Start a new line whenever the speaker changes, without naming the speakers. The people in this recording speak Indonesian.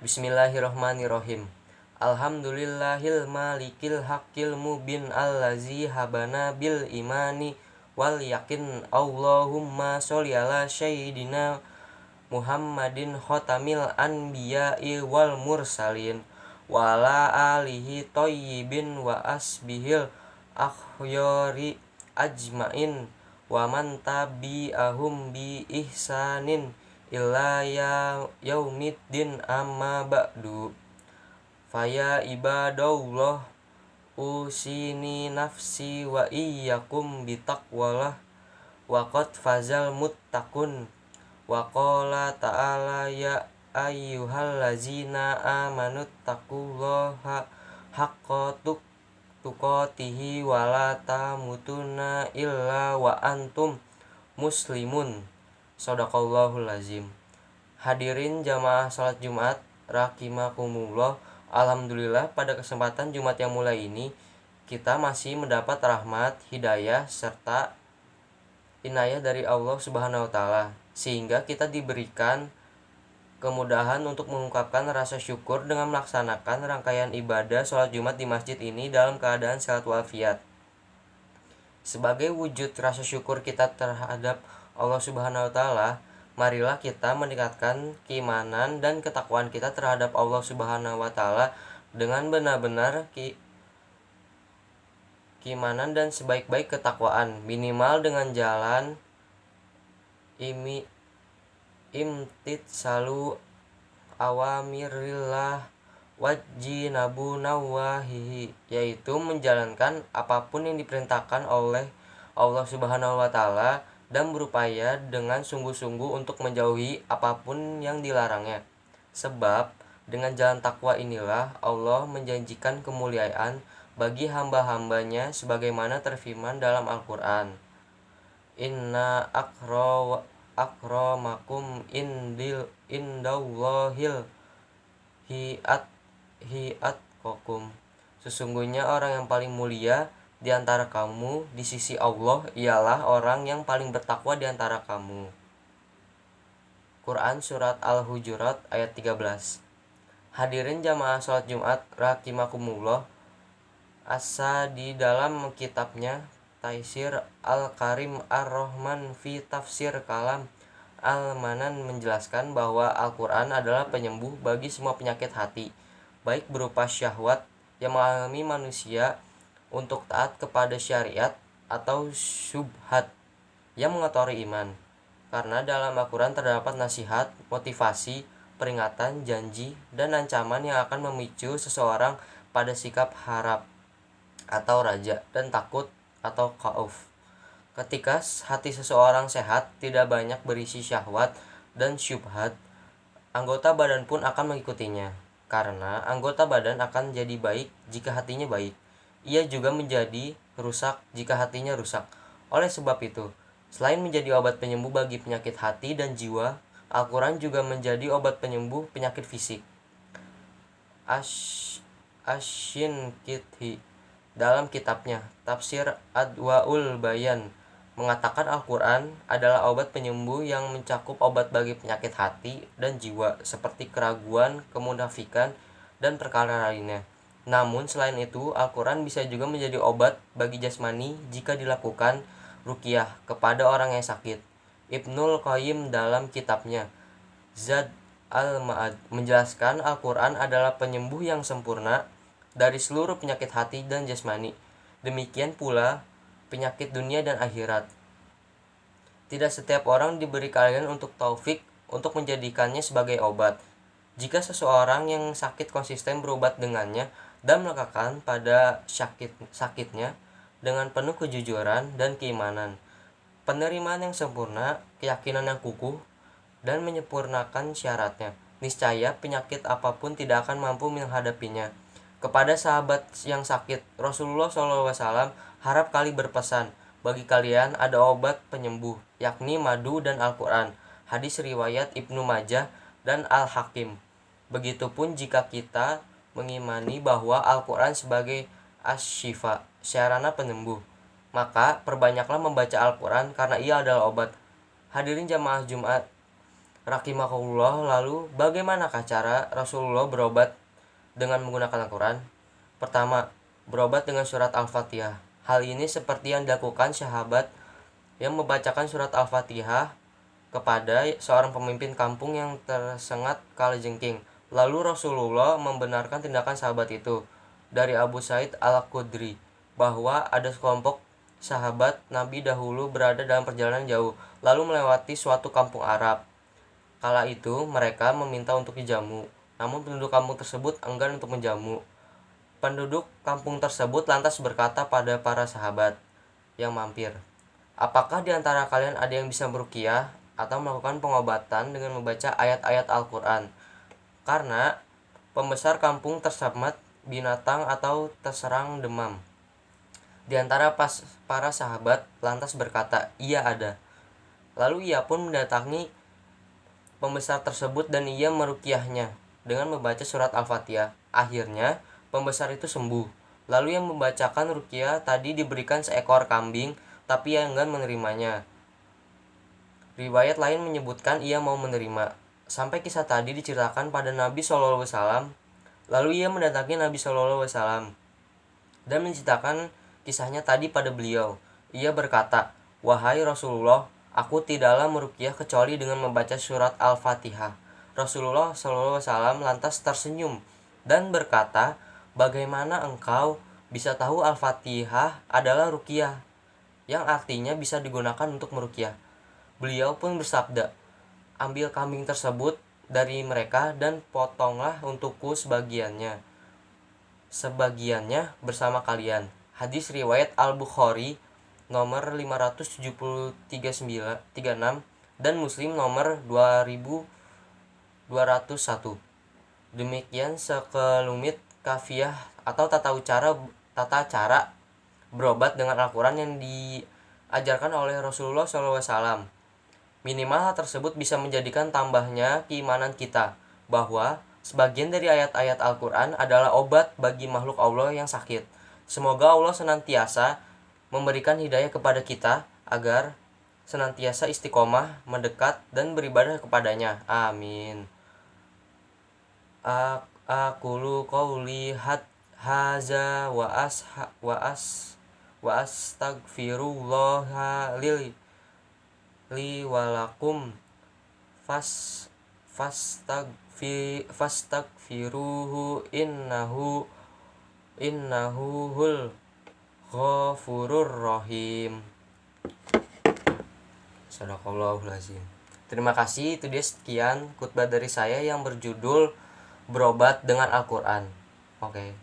Bismillahirrohmanirrohim. Alhamdulillahil malikil haqqil mubin allazi habana bil imani wal yakin. Allahumma sholli ala sayyidina Muhammadin khotamil anbiya'i wal mursalin wa ala alihi thayyibin wa asbihil akhyari ajmain wa man tabi'ahum bi ihsanin illa yaumiddin amma ba'du. Faya ibadallah, usini nafsi wa iyyakum bitaqwallah wa qad fazal muttaqun. Wa qala ta'ala ya ayyuhallazina amanu taqullaha haqqa tuqatihi wa la tamutunna illa wa antum muslimun. Shadaqallahul azim. Hadirin jamaah salat Jumat rahimakumullah. Alhamdulillah, pada kesempatan Jumat yang mulai ini kita masih mendapat rahmat, hidayah serta inayah dari Allah Subhanahu wa taala, sehingga kita diberikan kemudahan untuk mengungkapkan rasa syukur dengan melaksanakan rangkaian ibadah sholat Jumat di masjid ini dalam keadaan sehat walafiat. Sebagai wujud rasa syukur kita terhadap Allah Subhanahu wa taala, marilah kita meningkatkan keimanan dan ketakwaan kita terhadap Allah Subhanahu wa taala dengan benar-benar keimanan dan sebaik-baik ketakwaan, minimal dengan jalan imtitsalu awamirillah wajjinabu nawahihi, yaitu menjalankan apapun yang diperintahkan oleh Allah Subhanahu wa taala dan berupaya dengan sungguh-sungguh untuk menjauhi apapun yang dilarangnya. Sebab dengan jalan takwa inilah Allah menjanjikan kemuliaan bagi hamba-hambanya sebagaimana terfirman dalam Al-Quran. Inna akramakum indallahil hiatqakum. Sesungguhnya orang yang paling mulia di antara kamu di sisi Allah ialah orang yang paling bertakwa di antara kamu. Quran Surat Al-Hujurat ayat 13. Hadirin jamaah sholat Jumat rahimakumullah. Asa di dalam kitabnya Taisir Al-Karim Ar-Rahman fi Tafsir Kalam Al-Manan menjelaskan bahwa Al-Quran adalah penyembuh bagi semua penyakit hati, baik berupa syahwat yang mengalami manusia untuk taat kepada syariat atau syubhat yang mengotori iman. Karena dalam Al-Quran terdapat nasihat, motivasi, peringatan, janji, dan ancaman yang akan memicu seseorang pada sikap harap atau raja dan takut atau khauf. Ketika hati seseorang sehat, tidak banyak berisi syahwat dan syubhat, anggota badan pun akan mengikutinya. Karena anggota badan akan jadi baik jika hatinya baik. Ia juga menjadi rusak jika hatinya rusak. Oleh sebab itu, selain menjadi obat penyembuh bagi penyakit hati dan jiwa, Al-Quran juga menjadi obat penyembuh penyakit fisik. Asy-Syinkiti dalam kitabnya Tafsir Adwaul Bayan mengatakan Al-Quran adalah obat penyembuh yang mencakup obat bagi penyakit hati dan jiwa seperti keraguan, kemunafikan, dan perkara lainnya. Namun selain itu, Al-Quran bisa juga menjadi obat bagi jasmani jika dilakukan ruqyah kepada orang yang sakit. Ibnul Qayyim dalam kitabnya Zad al-Ma'ad menjelaskan Al-Quran adalah penyembuh yang sempurna dari seluruh penyakit hati dan jasmani. Demikian pula penyakit dunia dan akhirat. Tidak setiap orang diberi keahlian untuk taufik untuk menjadikannya sebagai obat. Jika seseorang yang sakit konsisten berobat dengannya dan meletakkan pada sakitnya dengan penuh kejujuran dan keimanan, penerimaan yang sempurna, keyakinan yang kukuh, dan menyempurnakan syaratnya, niscaya penyakit apapun tidak akan mampu menghadapinya. Kepada sahabat yang sakit, Rasulullah SAW harap kali berpesan, bagi kalian ada obat penyembuh, yakni madu dan Al-Quran. Hadis riwayat Ibnu Majah dan Al-Hakim. Begitupun jika kita mengimani bahwa Al-Quran sebagai asy-syifa, sarana penyembuh, maka perbanyaklah membaca Al-Quran karena ia adalah obat. Hadirin jamaah Jumat Rahimakumullah. Lalu bagaimanakah cara Rasulullah berobat dengan menggunakan Al-Quran? Pertama, berobat dengan surat Al-Fatihah. Hal ini seperti yang dilakukan sahabat yang membacakan surat Al-Fatihah kepada seorang pemimpin kampung yang tersengat kalajengking. Lalu Rasulullah membenarkan tindakan sahabat itu. Dari Abu Said Al-Khudri bahwa ada sekelompok sahabat Nabi dahulu berada dalam perjalanan jauh, lalu melewati suatu kampung Arab. Kala itu mereka meminta untuk dijamu, namun penduduk kampung tersebut enggan untuk menjamu. Penduduk kampung tersebut lantas berkata pada para sahabat yang mampir, "Apakah di antara kalian ada yang bisa meruqyah atau melakukan pengobatan dengan membaca ayat-ayat Al-Quran?" Karena pembesar kampung tersamat binatang atau terserang demam. Di antara para sahabat lantas berkata, "Iya ada." Lalu ia pun mendatangi pembesar tersebut dan ia meruqyahnya dengan membaca surat Al-Fatihah. Akhirnya pembesar itu sembuh. Lalu yang membacakan ruqyah tadi diberikan seekor kambing, tapi ia enggan menerimanya. Riwayat lain menyebutkan ia mau menerima. Sampai kisah tadi diceritakan pada Nabi SAW. Lalu ia mendatangi Nabi SAW dan menceritakan kisahnya tadi pada beliau. Ia berkata, "Wahai Rasulullah, aku tidaklah meruqyah kecuali dengan membaca surat Al-Fatihah." Rasulullah SAW lantas tersenyum dan berkata, "Bagaimana engkau bisa tahu Al-Fatihah adalah ruqyah, yang artinya bisa digunakan untuk meruqyah?" Beliau pun bersabda, "Ambil kambing tersebut dari mereka dan potonglah untukku sebagiannya bersama kalian." Hadis riwayat Al-Bukhari nomor 57336 dan Muslim nomor 2201. Demikian sekelumit kafiah atau tata cara berobat dengan Al-Quran yang diajarkan oleh Rasulullah SAW. Minimal hal tersebut bisa menjadikan tambahnya keimanan kita bahwa sebagian dari ayat-ayat Al-Quran adalah obat bagi makhluk Allah yang sakit. Semoga Allah senantiasa memberikan hidayah kepada kita agar senantiasa istiqomah, mendekat, dan beribadah kepadanya. Amin. Aqulu qawli haza wa astaghfirullaha li walakum fastaghfiruhu innahu hul ghafurur rahim. Sadaqallahul azim. Terima kasih, itu dia sekian khutbah dari saya yang berjudul berobat dengan Al-Quran. Oke.